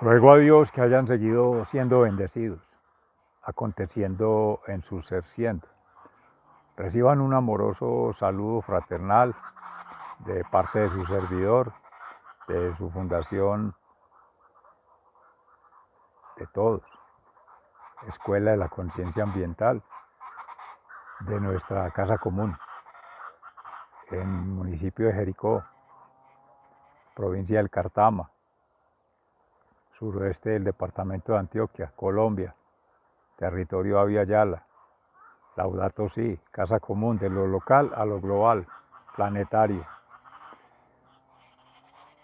Ruego a Dios que hayan seguido siendo bendecidos, aconteciendo en su ser siendo. Reciban un amoroso saludo fraternal de parte de su servidor, de su fundación, de todos, Escuela de la Conciencia Ambiental, de nuestra casa común, en el municipio de Jericó, provincia del Cartama, suroeste del departamento de Antioquia, Colombia, territorio Avia Yala. Laudato Si, casa común, de lo local a lo global, planetario.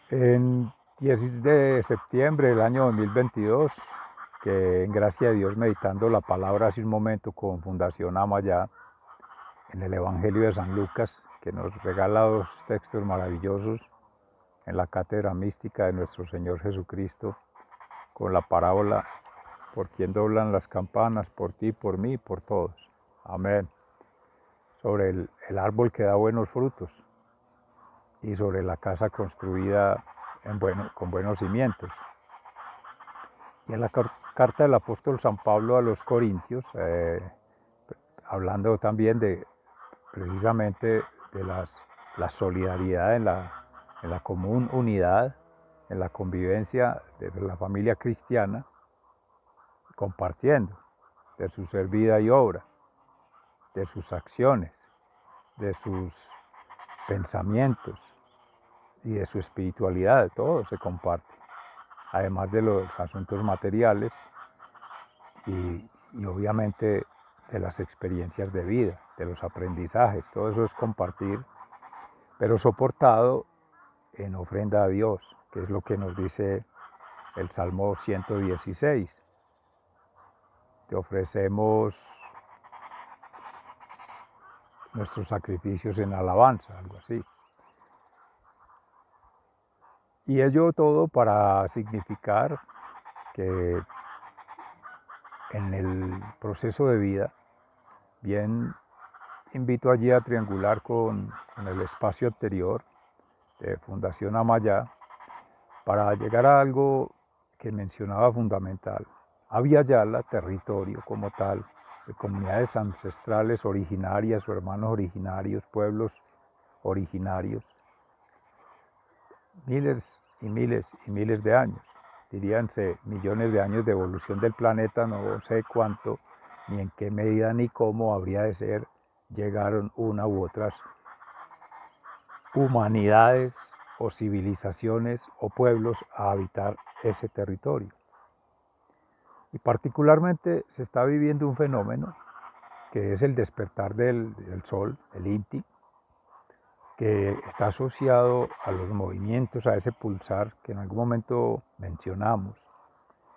En 10 de septiembre del año 2022, que en gracia de Dios, meditando la palabra hace un momento con Fundación Amayá, en el Evangelio de San Lucas, que nos regala dos textos maravillosos en la cátedra mística de nuestro Señor Jesucristo, con la parábola, por quien doblan las campanas, por ti, por mí, por todos. Amén. Sobre el árbol que da buenos frutos y sobre la casa construida con buenos cimientos. Y en la carta del apóstol San Pablo a los Corintios, hablando también precisamente de la solidaridad en la común unidad, en la convivencia de la familia cristiana, compartiendo de su ser vida y obra, de sus acciones, de sus pensamientos y de su espiritualidad, todo se comparte, además de los asuntos materiales y obviamente de las experiencias de vida, de los aprendizajes, todo eso es compartir, pero soportado en ofrenda a Dios, que es lo que nos dice el Salmo 116. Te ofrecemos nuestros sacrificios en alabanza, algo así. Y ello todo para significar que en el proceso de vida, bien invito allí a triangular con el espacio anterior de Fundación Amayá para llegar a algo que mencionaba fundamental. Avia Yala, territorio como tal, de comunidades ancestrales originarias o hermanos originarios, pueblos originarios, miles y miles y miles de años, diríanse millones de años de evolución del planeta, no sé cuánto, ni en qué medida ni cómo habría de ser, llegaron una u otras humanidades o civilizaciones o pueblos a habitar ese territorio. Y particularmente se está viviendo un fenómeno que es el despertar del sol, el Inti, que está asociado a los movimientos, a ese pulsar que en algún momento mencionamos,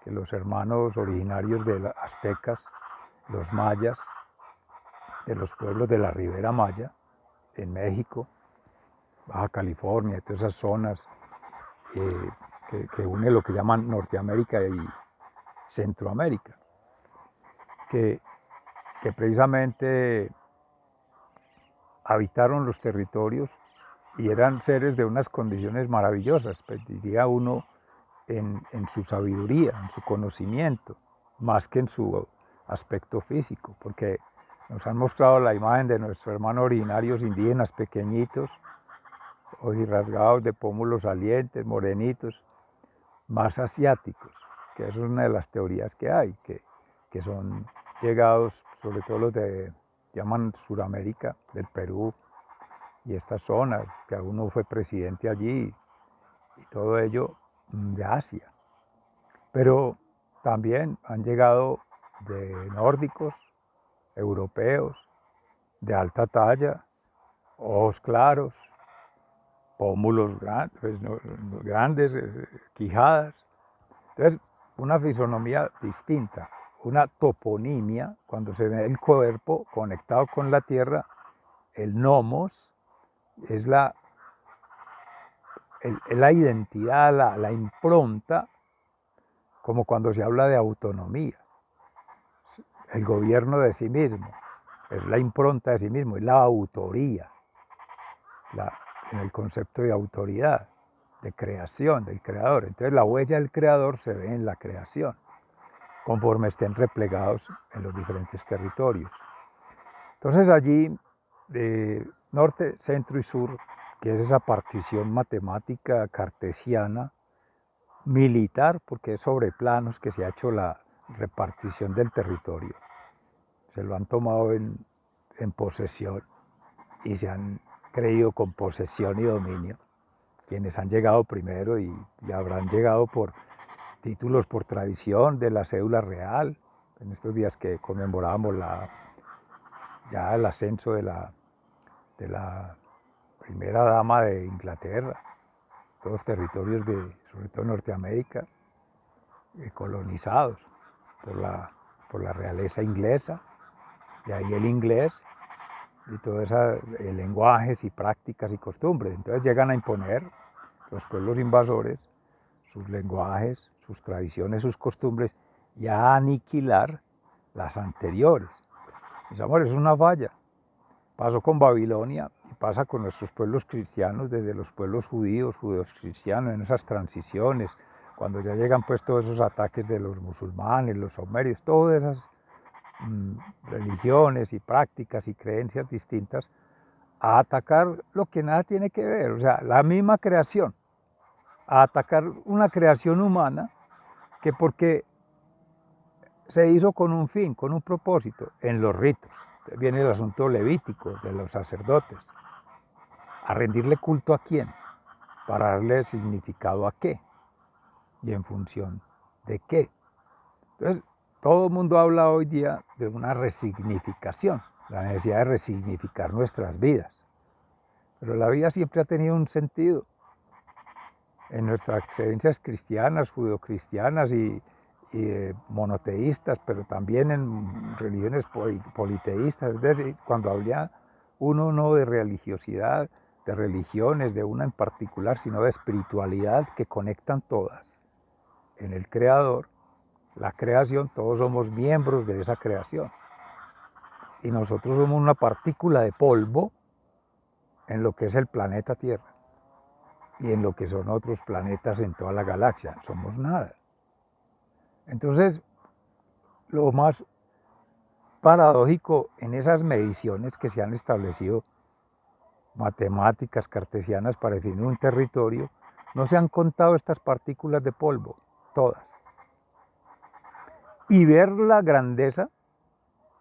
que los hermanos originarios de los aztecas, los mayas, de los pueblos de la Ribera Maya, en México, Baja California, todas esas zonas que une lo que llaman Norteamérica y Centroamérica, que precisamente habitaron los territorios y eran seres de unas condiciones maravillosas, pues diría uno, en su sabiduría, en su conocimiento, más que en su aspecto físico, porque nos han mostrado la imagen de nuestros hermanos originarios indígenas pequeñitos, ojirrasgados de pómulos salientes, morenitos, más asiáticos, que eso es una de las teorías que hay, que son llegados, sobre todo los de, llaman Suramérica, del Perú y estas zonas, que alguno fue presidente allí, y todo ello de Asia. Pero también han llegado de nórdicos, europeos, de alta talla, ojos claros, pómulos grandes, quijadas. Entonces, una fisonomía distinta, una toponimia, cuando se ve el cuerpo conectado con la tierra, el nomos es la identidad, la impronta, como cuando se habla de autonomía, el gobierno de sí mismo, es la impronta de sí mismo, es la autoría, en el concepto de autoridad. de creación del creador. Entonces la huella del creador se ve en la creación, conforme estén replegados en los diferentes territorios. Entonces allí, de norte, centro y sur, que es esa partición matemática cartesiana, militar, porque es sobre planos que se ha hecho la repartición del territorio. Se lo han tomado en posesión y se han creído con posesión y dominio. Quienes han llegado primero y habrán llegado por títulos, por tradición de la cédula real, en estos días que conmemorábamos ya el ascenso de la primera dama de Inglaterra, todos territorios sobre todo Norteamérica, colonizados por la realeza inglesa, de ahí el inglés y todos esos lenguajes y prácticas y costumbres. Entonces llegan a imponer los pueblos invasores sus lenguajes, sus tradiciones, sus costumbres y a aniquilar las anteriores. Mis amores, es una falla. Pasó con Babilonia y pasa con nuestros pueblos cristianos, desde los pueblos judíos, judeos cristianos, en esas transiciones, cuando ya llegan pues todos esos ataques de los musulmanes, los sumerios, todas esas religiones y prácticas y creencias distintas, a atacar lo que nada tiene que ver, o sea, la misma creación, a atacar una creación humana que porque se hizo con un fin, con un propósito, en los ritos. Viene el asunto levítico de los sacerdotes. ¿A rendirle culto a quién? Para darle significado a qué y en función de qué. Entonces, todo el mundo habla hoy día de una resignificación, la necesidad de resignificar nuestras vidas. Pero la vida siempre ha tenido un sentido. En nuestras creencias cristianas, judeocristianas y monoteístas, pero también en religiones politeístas, es decir, cuando habla uno no de religiosidad, de religiones, de una en particular, sino de espiritualidad que conectan todas. En el Creador, la creación, todos somos miembros de esa creación. Y nosotros somos una partícula de polvo en lo que es el planeta Tierra y en lo que son otros planetas en toda la galaxia. Somos nada. Entonces, lo más paradójico en esas mediciones que se han establecido, matemáticas cartesianas para definir un territorio, no se han contado estas partículas de polvo, todas. Y ver la grandeza,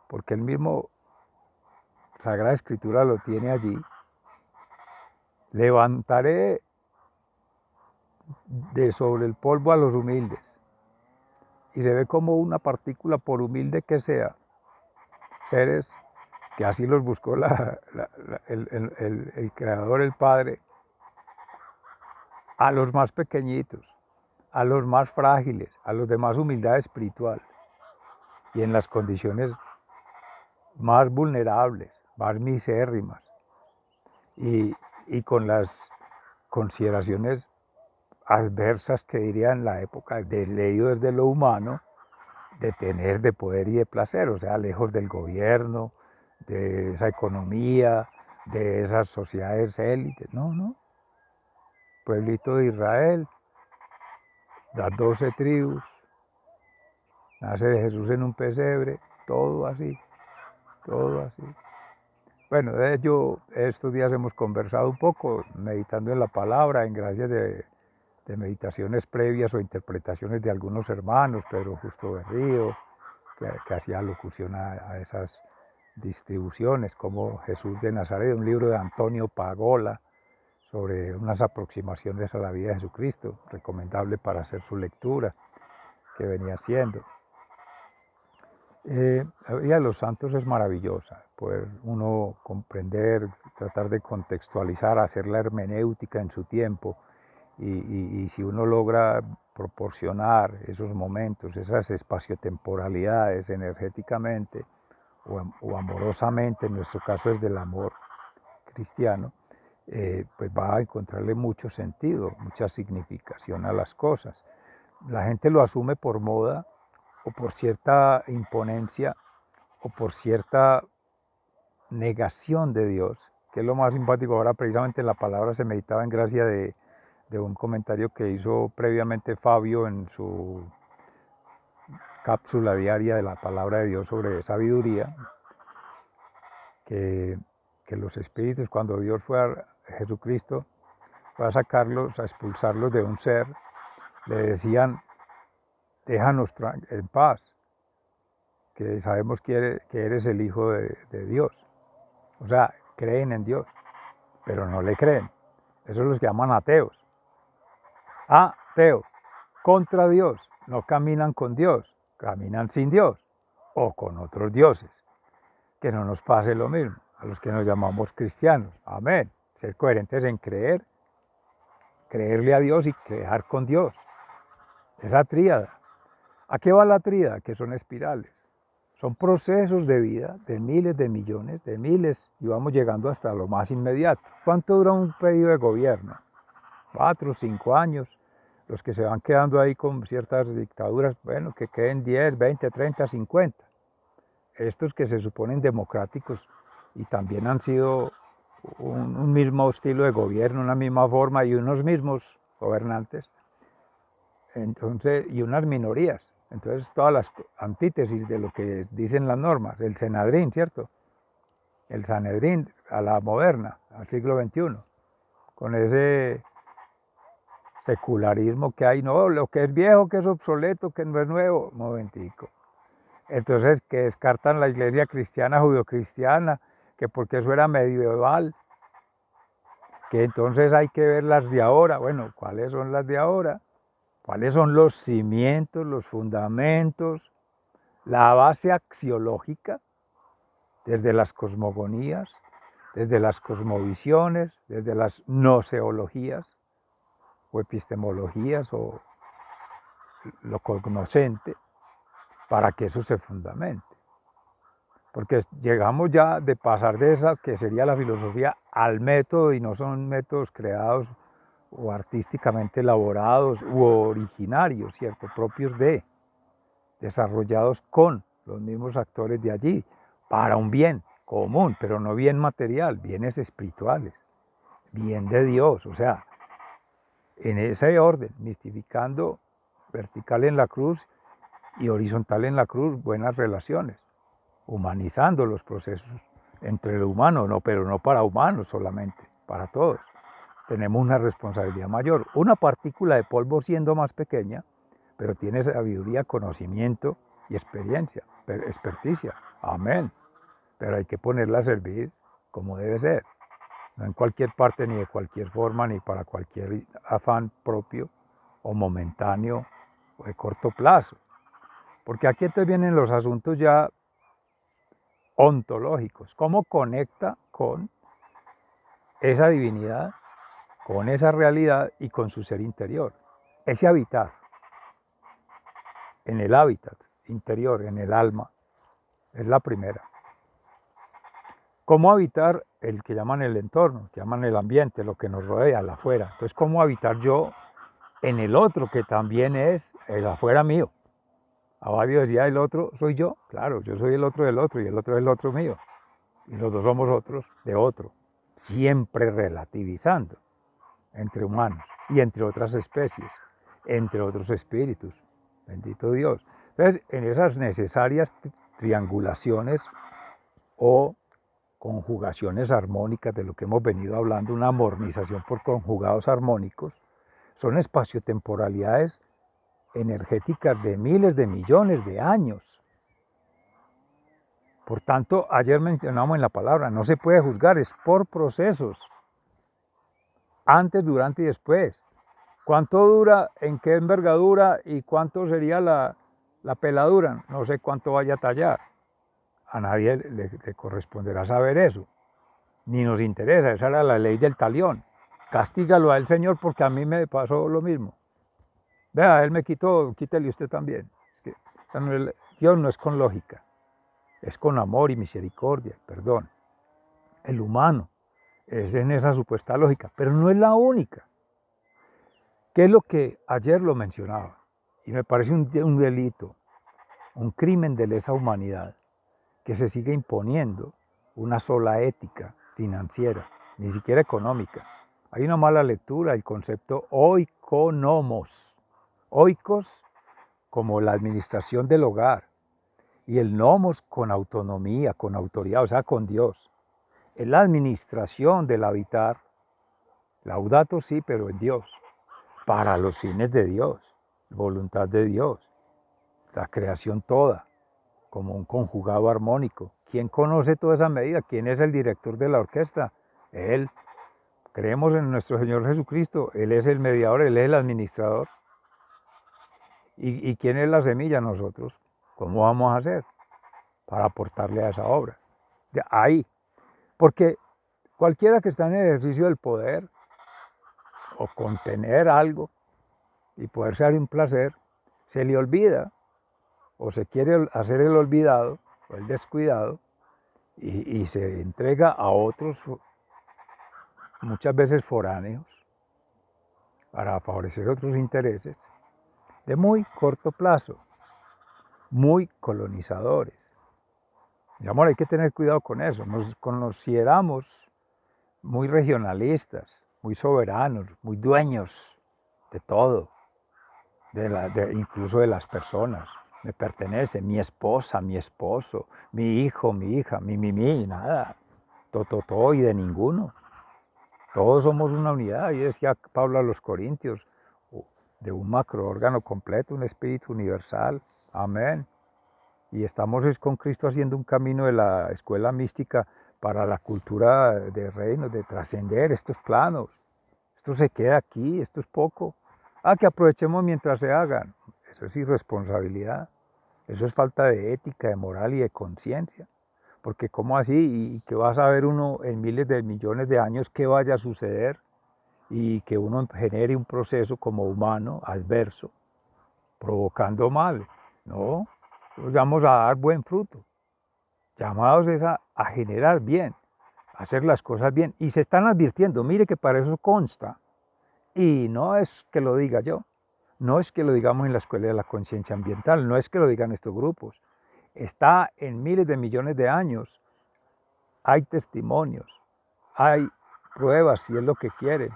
porque el mismo Sagrada Escritura lo tiene allí, levantaré de sobre el polvo a los humildes. Y se ve como una partícula, por humilde que sea, seres que así los buscó el Creador, el Padre, a los más pequeñitos, a los más frágiles, a los de más humildad espiritual y en las condiciones más vulnerables, más misérrimas y con las consideraciones adversas que diría en la época, leído desde lo humano, de tener, de poder y de placer, o sea, lejos del gobierno, de esa economía, de esas sociedades élites. No, no. Pueblito de Israel, las 12 tribus, nace Jesús en un pesebre, todo así, todo así. Bueno, de ello estos días hemos conversado un poco, meditando en la palabra, en gracias de meditaciones previas o interpretaciones de algunos hermanos, Pedro Justo Berrío, que hacía locución a esas distribuciones, como Jesús de Nazaret, un libro de Antonio Pagola, sobre unas aproximaciones a la vida de Jesucristo, recomendable para hacer su lectura, que venía haciendo. La vida de los santos es maravillosa, poder uno comprender, tratar de contextualizar, hacer la hermenéutica en su tiempo, y si uno logra proporcionar esos momentos, esas espaciotemporalidades energéticamente o amorosamente, en nuestro caso es del amor cristiano, pues va a encontrarle mucho sentido, mucha significación a las cosas. La gente lo asume por moda o por cierta imponencia o por cierta negación de Dios, que es lo más simpático. Ahora precisamente la palabra se meditaba en gracia de de un comentario que hizo previamente Fabio en su cápsula diaria de la palabra de Dios sobre sabiduría, que los espíritus, cuando Dios fue a Jesucristo, fue a sacarlos, a expulsarlos de un ser, le decían, déjanos en paz, que sabemos que eres el Hijo de Dios. O sea, creen en Dios, pero no le creen. Eso los llaman ateos. Ateo, contra Dios, no caminan con Dios, caminan sin Dios o con otros dioses. Que no nos pase lo mismo a los que nos llamamos cristianos. Amén. Ser coherentes en creer, creerle a Dios y crear con Dios. Esa tríada. ¿A qué va la tríada? Que son espirales. Son procesos de vida de miles de millones, de miles, y vamos llegando hasta lo más inmediato. ¿Cuánto dura un pedido de gobierno? 4 o 5 años. Los que se van quedando ahí con ciertas dictaduras, bueno, que queden 10, 20, 30, 50. Estos que se suponen democráticos y también han sido un mismo estilo de gobierno, una misma forma y unos mismos gobernantes, entonces, y unas minorías. Entonces, todas las antítesis de lo que dicen las normas, el Senadrín, ¿cierto? El Sanedrín a la moderna, al siglo XXI, con ese secularismo que hay, no, lo que es viejo, que es obsoleto, que no es nuevo, un momentico. Entonces, que descartan la iglesia cristiana, judeocristiana, que porque eso era medieval, que entonces hay que ver las de ahora. Bueno, ¿cuáles son las de ahora? ¿Cuáles son los cimientos, los fundamentos, la base axiológica, desde las cosmogonías, desde las cosmovisiones, desde las gnoseologías o epistemologías o lo cognoscente, para que eso se fundamente? Porque llegamos ya de pasar de esa, que sería la filosofía, al método, y no son métodos creados o artísticamente elaborados u originarios, ¿cierto? Propios de, desarrollados con los mismos actores de allí, para un bien común, pero no bien material, bienes espirituales, bien de Dios, o sea, en ese orden, mistificando vertical en la cruz y horizontal en la cruz, buenas relaciones, humanizando los procesos entre lo humano, no, pero no para humanos solamente, para todos. Tenemos una responsabilidad mayor. Una partícula de polvo siendo más pequeña, pero tiene sabiduría, conocimiento y experiencia, experticia. Amén. Pero hay que ponerla a servir como debe ser. No en cualquier parte, ni de cualquier forma, ni para cualquier afán propio o momentáneo o de corto plazo. Porque aquí entonces vienen los asuntos ya ontológicos. ¿Cómo conecta con esa divinidad, con esa realidad y con su ser interior? Ese habitar en el hábitat interior, en el alma, es la primera. ¿Cómo habitar el que llaman el entorno, que llaman el ambiente, lo que nos rodea, el afuera? Entonces, ¿cómo habitar yo en el otro, que también es el afuera mío? Abadio decía, el otro soy yo. Claro, yo soy el otro del otro y el otro es el otro mío. Y los dos somos otros de otro, siempre relativizando entre humanos y entre otras especies, entre otros espíritus. Bendito Dios. Entonces, en esas necesarias triangulaciones o conjugaciones armónicas de lo que hemos venido hablando, una armonización por conjugados armónicos, son espaciotemporalidades energéticas de miles de millones de años. Por tanto, ayer mencionamos en la palabra, no se puede juzgar, es por procesos, antes, durante y después. ¿Cuánto dura, en qué envergadura y cuánto sería la peladura? No sé cuánto vaya a tallar. A nadie le corresponderá saber eso, ni nos interesa, esa era la ley del talión. Castígalo a él, Señor, porque a mí me pasó lo mismo. Vea, él me quitó, quítele usted también. Es que Dios no es con lógica, es con amor y misericordia, perdón. El humano es en esa supuesta lógica, pero no es la única. ¿Qué es lo que ayer lo mencionaba? Y me parece un delito, un crimen de lesa humanidad, que se sigue imponiendo una sola ética financiera, ni siquiera económica, Hay una mala lectura del concepto oikonomos. Oikos como la administración del hogar y el nomos con autonomía, con autoridad, o sea, con Dios. Es la administración del habitar, laudato sí, pero en Dios, para los fines de Dios, voluntad de Dios, la creación toda, como un conjugado armónico. ¿Quién conoce toda esa medida? ¿Quién es el director de la orquesta? Él. Creemos en nuestro Señor Jesucristo, Él es el mediador, Él es el administrador. ¿Y quién es la semilla? Nosotros. ¿Cómo vamos a hacer para aportarle a esa obra? De ahí. Porque cualquiera que está en el ejercicio del poder o contener algo y poderse dar un placer, se le olvida o se quiere hacer el olvidado o el descuidado y se entrega a otros, muchas veces foráneos, para favorecer otros intereses de muy corto plazo, muy colonizadores. Mi amor, hay que tener cuidado con eso. Nos consideramos muy regionalistas, muy soberanos, muy dueños de todo, incluso de las personas. Me pertenece mi esposa, mi esposo, mi hijo, mi hija, mi, nada. Todo y de ninguno. Todos somos una unidad, y decía Pablo a los Corintios, de un macroórgano completo, un espíritu universal. Amén. Y estamos con Cristo haciendo un camino de la escuela mística para la cultura de reino, de trascender estos planos. Esto se queda aquí, esto es poco. Que aprovechemos mientras se hagan. Eso es irresponsabilidad. Eso es falta de ética, de moral y de conciencia. Porque ¿cómo así? ¿Y que va a saber uno en miles de millones de años qué vaya a suceder? Y que uno genere un proceso como humano, adverso, provocando mal. No, vamos a dar buen fruto. Llamados es a generar bien, a hacer las cosas bien. Y se están advirtiendo, mire que para eso consta. Y no es que lo diga yo, no es que lo digamos en la Escuela de la Conciencia Ambiental, no es que lo digan estos grupos. Está en miles de millones de años. Hay testimonios, hay pruebas si es lo que quieren,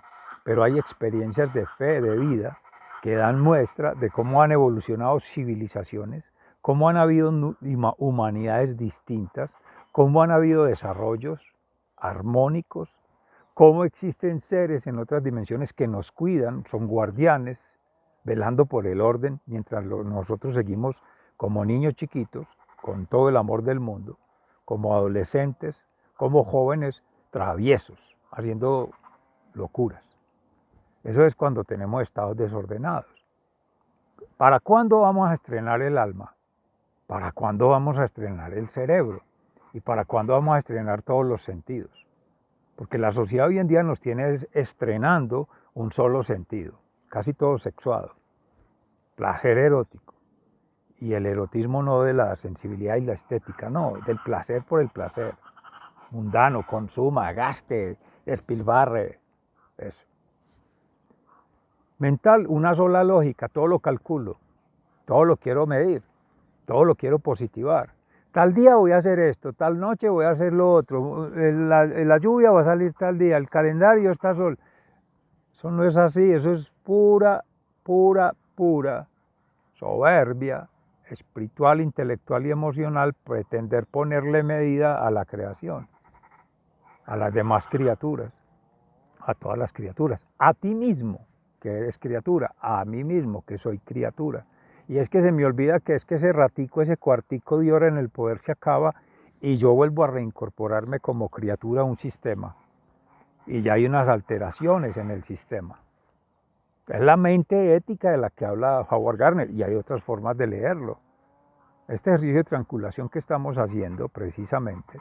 pero hay experiencias de fe, de vida, que dan muestra de cómo han evolucionado civilizaciones, cómo han habido humanidades distintas, cómo han habido desarrollos armónicos, cómo existen seres en otras dimensiones que nos cuidan, son guardianes, velando por el orden, mientras nosotros seguimos como niños chiquitos, con todo el amor del mundo, como adolescentes, como jóvenes traviesos, haciendo locuras. Eso es cuando tenemos estados desordenados. ¿Para cuándo vamos a estrenar el alma? ¿Para cuándo vamos a estrenar el cerebro? ¿Y para cuándo vamos a estrenar todos los sentidos? Porque la sociedad hoy en día nos tiene estrenando un solo sentido, casi todo sexuado, placer erótico. Y el erotismo no de la sensibilidad y la estética, no, del placer por el placer. Mundano, consuma, gaste, despilfarre, eso. Mental, una sola lógica, todo lo calculo, todo lo quiero medir, todo lo quiero positivar. Tal día voy a hacer esto, tal noche voy a hacer lo otro, la lluvia va a salir tal día, el calendario está sol. Eso no es así, eso es pura soberbia espiritual, intelectual y emocional, pretender ponerle medida a la creación, a las demás criaturas, a todas las criaturas, a ti mismo, que eres criatura, a mí mismo, que soy criatura. Y es que se me olvida que es que ese ratico, ese cuartico de hora en el poder se acaba y yo vuelvo a reincorporarme como criatura a un sistema. Y ya hay unas alteraciones en el sistema. Es la mente ética de la que habla Howard Gardner y hay otras formas de leerlo. Este ejercicio de triangulación que estamos haciendo precisamente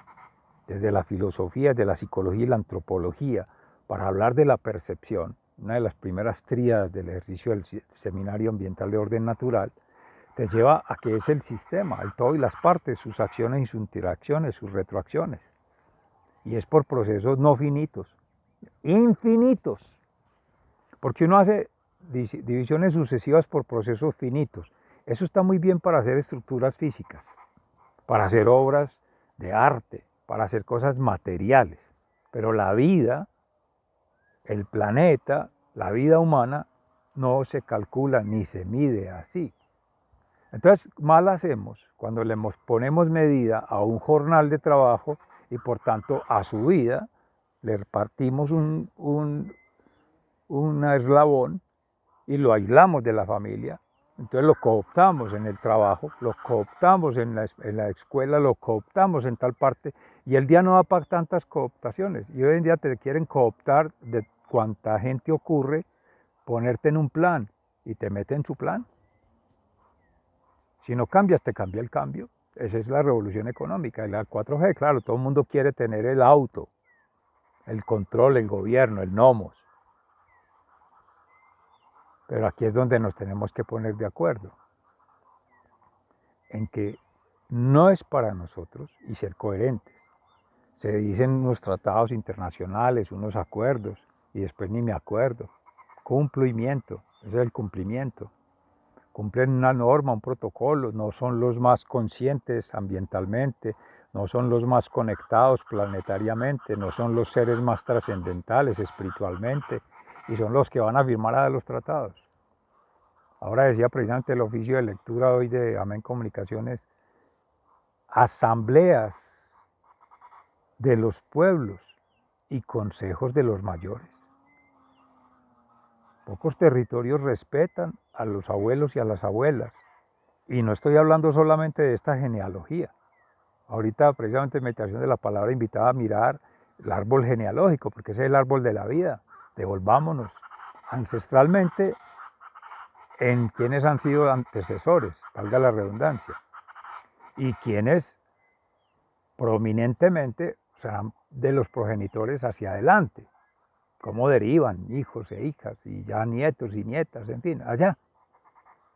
desde la filosofía, desde la psicología y la antropología, para hablar de la percepción, una de las primeras tríadas del ejercicio del Seminario Ambiental de Orden Natural, te lleva a que es el sistema, el todo y las partes, sus acciones y sus interacciones, sus retroacciones. Y es por procesos no finitos, infinitos. Porque uno hace divisiones sucesivas por procesos finitos. Eso está muy bien para hacer estructuras físicas, para hacer obras de arte, para hacer cosas materiales. Pero la vida el planeta, la vida humana, no se calcula ni se mide así. Entonces, mal hacemos cuando le ponemos medida a un jornal de trabajo y por tanto a su vida le partimos un eslabón y lo aislamos de la familia. Entonces lo cooptamos en el trabajo, lo cooptamos en la escuela, lo cooptamos en tal parte, y el día no da para tantas cooptaciones. Y hoy en día te quieren cooptar de cuánta gente ocurre, ponerte en un plan, y te meten en su plan. Si no cambias, te cambia el cambio. Esa es la revolución económica. Y la 4G, claro, todo el mundo quiere tener el auto, el control, el gobierno, el nomos. Pero aquí es donde nos tenemos que poner de acuerdo, en que no es para nosotros y ser coherentes. Se dicen unos tratados internacionales, unos acuerdos, y después ni me acuerdo. Cumplimiento, ese es el cumplimiento. Cumplen una norma, un protocolo, no son los más conscientes ambientalmente, no son los más conectados planetariamente, no son los seres más trascendentales espiritualmente, y son los que van a firmar a los tratados. Ahora decía precisamente el oficio de lectura hoy de Amén Comunicaciones, asambleas de los pueblos y consejos de los mayores. Pocos territorios respetan a los abuelos y a las abuelas. Y no estoy hablando solamente de esta genealogía. Ahorita precisamente en meditación de la palabra invitaba a mirar el árbol genealógico, porque ese es el árbol de la vida. Devolvámonos ancestralmente en quienes han sido antecesores, valga la redundancia, y quienes prominentemente serán de los progenitores hacia adelante, cómo derivan hijos e hijas, y ya nietos y nietas, en fin, allá.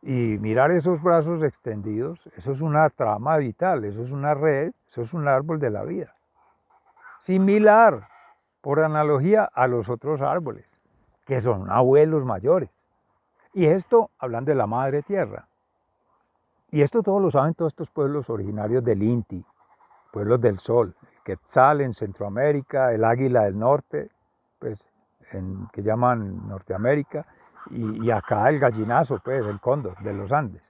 Y mirar esos brazos extendidos, eso es una trama vital, eso es una red, eso es un árbol de la vida. Similar, por analogía, a los otros árboles, que son abuelos mayores. Y esto hablando de la madre tierra. Y esto todos lo saben todos estos pueblos originarios del Inti, pueblos del sol, el Quetzal en Centroamérica, el águila del norte, pues, que llaman Norteamérica, y acá el gallinazo, pues, el cóndor de los Andes.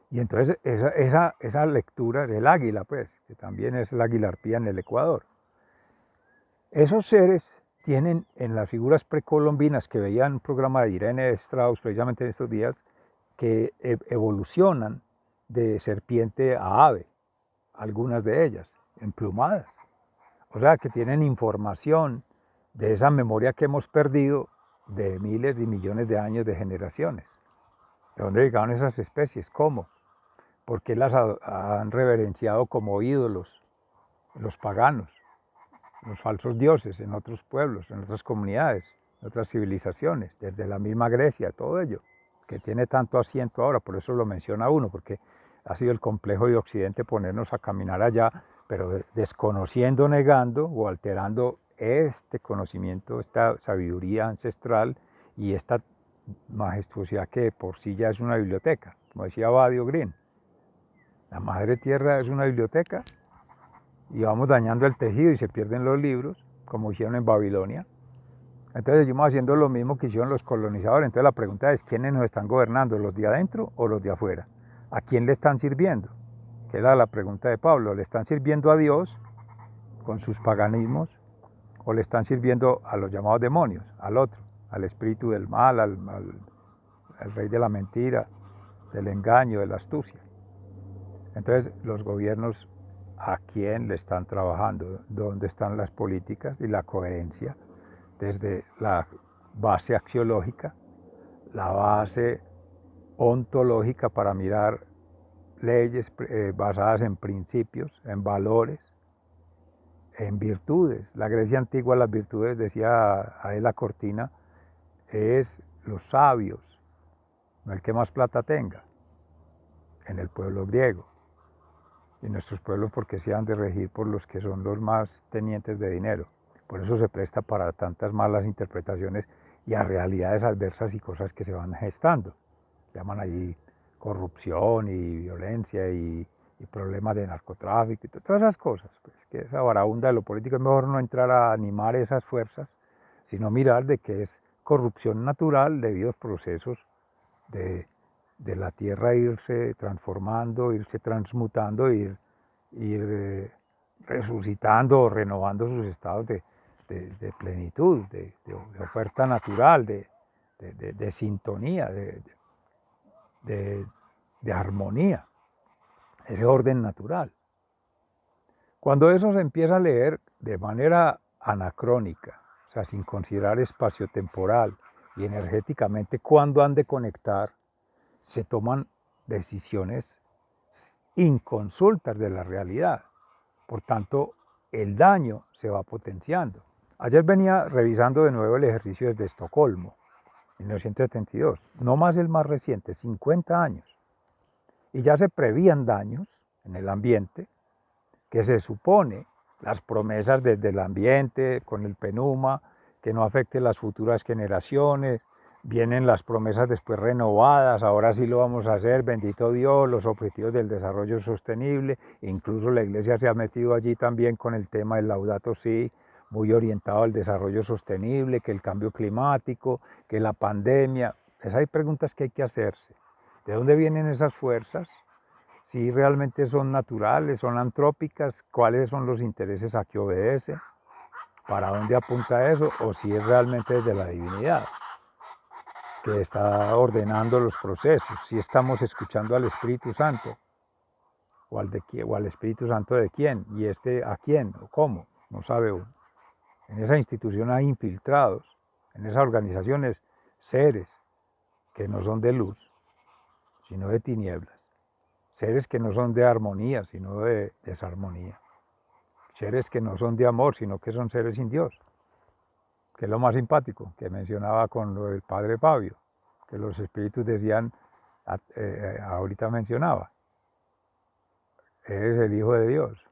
Y entonces esa lectura del águila, pues, que también es el águila arpía en el Ecuador. Esos seres tienen en las figuras precolombinas que veían un programa de Irene Strauss precisamente en estos días, que evolucionan de serpiente a ave, algunas de ellas, emplumadas. O sea, que tienen información de esa memoria que hemos perdido de miles y millones de años de generaciones. ¿De dónde llegaron esas especies? ¿Cómo? ¿Por qué las han reverenciado como ídolos los paganos, los falsos dioses en otros pueblos, en otras comunidades, en otras civilizaciones, desde la misma Grecia, todo ello, que tiene tanto asiento ahora? Por eso lo menciona uno, porque ha sido el complejo de Occidente ponernos a caminar allá, pero desconociendo, negando o alterando este conocimiento, esta sabiduría ancestral y esta majestuosidad que por sí ya es una biblioteca, como decía Badio Green. La madre tierra es una biblioteca y vamos dañando el tejido y se pierden los libros, como hicieron en Babilonia. Entonces seguimos haciendo lo mismo que hicieron los colonizadores. Entonces la pregunta es, ¿quiénes nos están gobernando, los de adentro o los de afuera? ¿A quién le están sirviendo? Que era la pregunta de Pablo. ¿Le están sirviendo a Dios con sus paganismos o le están sirviendo a los llamados demonios, al otro, al espíritu del mal, al rey de la mentira, del engaño, de la astucia? Entonces los gobiernos, ¿a quién le están trabajando? ¿Dónde están las políticas y la coherencia? Desde la base axiológica, la base ontológica para mirar leyes basadas en principios, en valores, en virtudes. La Grecia antigua, las virtudes, decía Adela Cortina, es los sabios, no el que más plata tenga, en el pueblo griego. Y nuestros pueblos, porque se han de regir por los que son los más tenientes de dinero. Por eso se presta para tantas malas interpretaciones y a realidades adversas y cosas que se van gestando. Llaman allí corrupción y violencia y problemas de narcotráfico y todas esas cosas. Pues, que esa varaunda de lo político, es mejor no entrar a animar esas fuerzas, sino mirar de que es corrupción natural debido a los procesos de la tierra irse transformando, irse transmutando, ir resucitando o renovando sus estados de plenitud, de oferta natural, de sintonía, de armonía, ese orden natural. Cuando eso se empieza a leer de manera anacrónica, o sea, sin considerar espacio-temporal y energéticamente cuándo han de conectar, se toman decisiones inconsultas de la realidad. Por tanto, el daño se va potenciando. Ayer venía revisando de nuevo el ejercicio desde Estocolmo, 1972, no más el más reciente, 50 años. Y ya se prevían daños en el ambiente que se supone, las promesas desde el ambiente, con el PENUMA, que no afecte las futuras generaciones, vienen las promesas después renovadas, ahora sí lo vamos a hacer, bendito Dios, los objetivos del desarrollo sostenible, incluso la Iglesia se ha metido allí también con el tema del Laudato Si, muy orientado al desarrollo sostenible, que el cambio climático, que la pandemia. Esas hay preguntas que hay que hacerse. ¿De dónde vienen esas fuerzas? Si realmente son naturales, son antrópicas, cuáles son los intereses a que obedece, para dónde apunta eso, o si es realmente desde la divinidad que está ordenando los procesos, si estamos escuchando al Espíritu Santo, o al Espíritu Santo de quién, y a quién, o cómo, no sabe uno. En esa institución hay infiltrados, en esas organizaciones, seres que no son de luz, sino de tinieblas. Seres que no son de armonía, sino de desarmonía. Seres que no son de amor, sino que son seres sin Dios. Que es lo más simpático, que mencionaba con lo del padre Fabio, que los espíritus decían, ahorita mencionaba, eres el Hijo de Dios.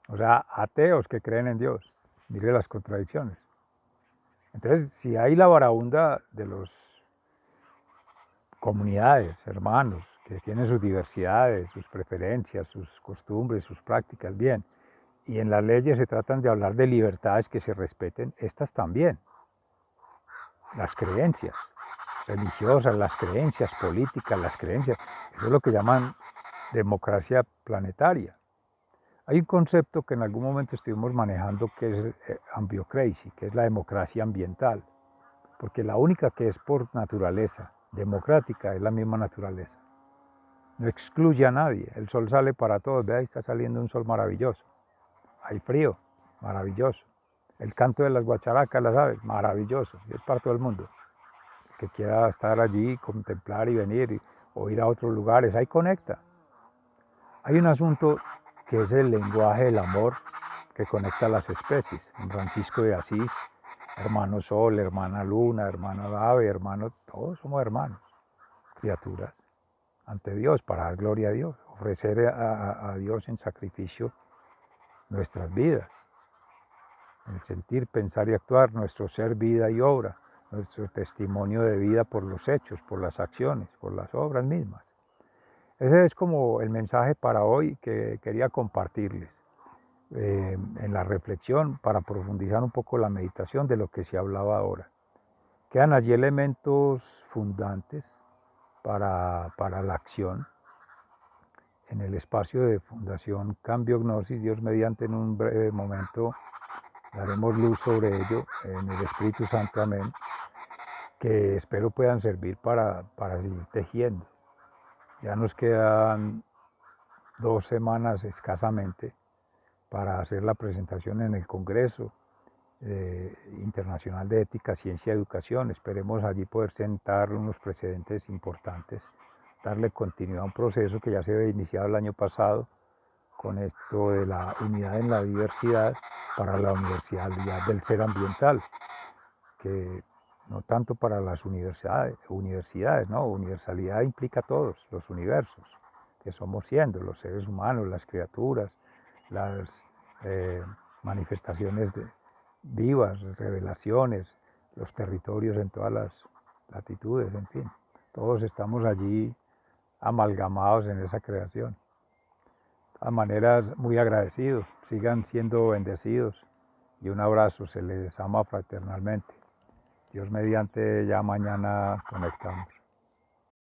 O sea, ateos que creen en Dios. Mire las contradicciones. Entonces, si hay la varaunda de las comunidades, hermanos, que tienen sus diversidades, sus preferencias, sus costumbres, sus prácticas, bien, y en las leyes se tratan de hablar de libertades que se respeten, estas también. Las creencias religiosas, las creencias políticas, las creencias, eso es lo que llaman democracia planetaria. Hay un concepto que en algún momento estuvimos manejando que es ambiocracy, que es la democracia ambiental, porque la única que es por naturaleza democrática es la misma naturaleza. No excluye a nadie, el sol sale para todos, vea, ahí está saliendo un sol maravilloso. Hay frío, maravilloso. El canto de las guacharacas, las aves, maravilloso, y es para todo el mundo. Que quiera estar allí, contemplar y venir, o ir a otros lugares, ahí conecta. Hay un asunto que es el lenguaje del amor que conecta a las especies. En Francisco de Asís, hermano sol, hermana luna, hermano ave, hermano, todos somos hermanos, criaturas, ante Dios, para dar gloria a Dios, ofrecer a Dios en sacrificio nuestras vidas, el sentir, pensar y actuar, nuestro ser, vida y obra, nuestro testimonio de vida por los hechos, por las acciones, por las obras mismas. Ese es como el mensaje para hoy que quería compartirles en la reflexión para profundizar un poco la meditación de lo que se hablaba ahora. Quedan allí elementos fundantes para la acción. En el espacio de Fundación Cambio Gnosis, Dios mediante, en un breve momento daremos luz sobre ello en el Espíritu Santo, amén, que espero puedan servir para seguir tejiendo. Ya nos quedan 2 semanas escasamente para hacer la presentación en el Congreso Internacional de Ética, Ciencia y Educación. Esperemos allí poder sentar unos precedentes importantes, darle continuidad a un proceso que ya se había iniciado el año pasado con esto de la unidad en la diversidad para la universalidad del ser ambiental, que no tanto para las universidades, ¿no? Universalidad implica todos los universos que somos siendo, los seres humanos, las criaturas, las manifestaciones vivas, revelaciones, los territorios en todas las latitudes, en fin. Todos estamos allí amalgamados en esa creación. De todas maneras, muy agradecidos, sigan siendo bendecidos y un abrazo, se les ama fraternalmente. Dios mediante, ya mañana conectamos.